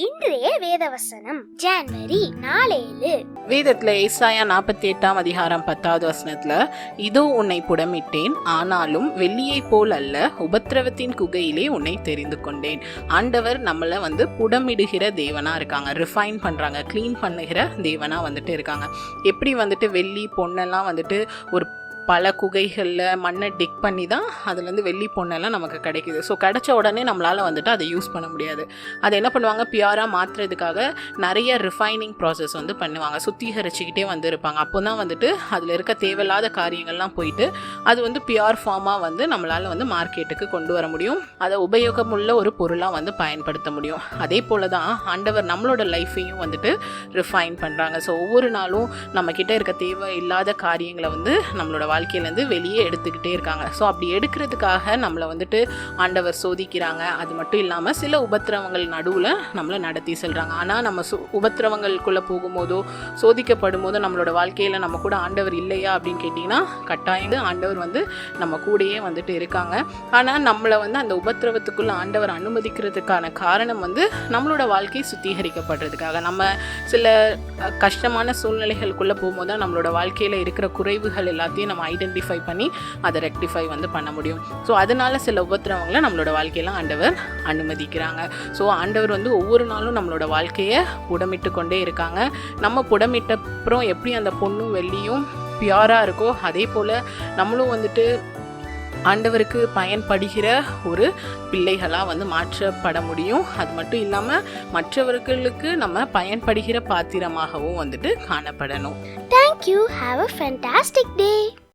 இன்றைய வேதவசனம் ஜனவரி 4 வேதத்துல ஏசாயா 48 அதிகாரம் 10வது வசனத்துல, இதோ உன்னை புடமிட்டேன், ஆனாலும் வெள்ளியை போல் அல்ல, உபத்திரவத்தின் குகையிலே உன்னை தெரிந்து கொண்டேன். ஆண்டவர் நம்மள புடமிடுகிற தேவனா இருக்காங்க, ரிஃபைன் பண்றாங்க, கிளீன் பண்ணுகிற தேவனா இருக்காங்க. எப்படி வெள்ளி பொண்ணெல்லாம் ஒரு பல குகைகளில் மண்ணை டிக் பண்ணி தான் அதுலேருந்து வெள்ளி பொண்ணெல்லாம் நமக்கு கிடைக்கிது. ஸோ கிடைச்ச உடனே நம்மளால் அதை யூஸ் பண்ண முடியாது. அதை என்ன பண்ணுவாங்க, பியூராக மாற்றுறதுக்காக நிறைய ரிஃபைனிங் ப்ராசஸ் பண்ணுவாங்க, சுத்திகரிச்சுக்கிட்டே இருப்பாங்க. அப்போ தான் அதில் இருக்க தேவையில்லாத காரியங்கள்லாம் போயிட்டு அது பியூர் ஃபார்மாக நம்மளால் மார்க்கெட்டுக்கு கொண்டு வர முடியும், அதை உபயோகமுள்ள ஒரு பொருளாக பயன்படுத்த முடியும். அதே போல் தான் ஆண்டவர் நம்மளோட லைஃப்பையும் ரிஃபைன் பண்ணுறாங்க. ஸோ ஒவ்வொரு நாளும் நம்மக்கிட்ட இருக்க தேவை இல்லாத காரியங்களை நம்மளோட வாழ்க்கையிலேருந்து வெளியே எடுத்துக்கிட்டே இருக்காங்க. ஸோ அப்படி எடுக்கிறதுக்காக நம்மளை ஆண்டவர் சோதிக்கிறாங்க. அது மட்டும் இல்லாமல் சில உபத்திரவங்கள் நடுவில் நம்மளை நடத்தி செல்கிறாங்க. ஆனால் நம்ம உபத்திரவங்களுக்குள்ளே போகும்போதோ சோதிக்கப்படும் போதோ நம்மளோட வாழ்க்கையில் நம்ம கூட ஆண்டவர் இல்லையா அப்படின்னு கேட்டிங்கன்னா கட்டாயம் ஆண்டவர் நம்ம கூடயே இருக்காங்க. ஆனால் நம்மளை அந்த உபத்திரவத்துக்குள்ளே ஆண்டவர் அனுமதிக்கிறதுக்கான காரணம் நம்மளோட வாழ்க்கை சுத்திகரிக்கப்படுறதுக்காக. நம்ம சில கஷ்டமான சூழ்நிலைகளுக்குள்ளே போகும்போது தான் நம்மளோட வாழ்க்கையில் இருக்கிற குறைவுகள் எல்லாத்தையும் நம்ம ஐடென்டிஃபை பண்ணி அதை ரெக்டிஃபை பண்ண முடியும். ஸோ அதனால சில உபத்திரவங்களை நம்மளோட வாழ்க்கையெல்லாம் ஆண்டவர் அனுமதிக்கிறாங்க. ஸோ ஆண்டவர் ஒவ்வொரு நாளும் நம்மளோட வாழ்க்கையை புடமிட்டு கொண்டே இருக்காங்க. நம்ம புடமிட்ட அப்புறம் எப்படி அந்த பொண்ணும் வெள்ளியும் பியூராக இருக்கோ அதே போல் நம்மளும் ஆண்டவருக்கு பயன்படுகிற ஒரு பிள்ளைகளாக மாற்றப்பட முடியும். அது மட்டும் இல்லாமல் மற்றவர்களுக்கு நம்ம பயன்படுகிற பாத்திரமாகவும் காணப்படணும். Thank you. Have a fantastic day.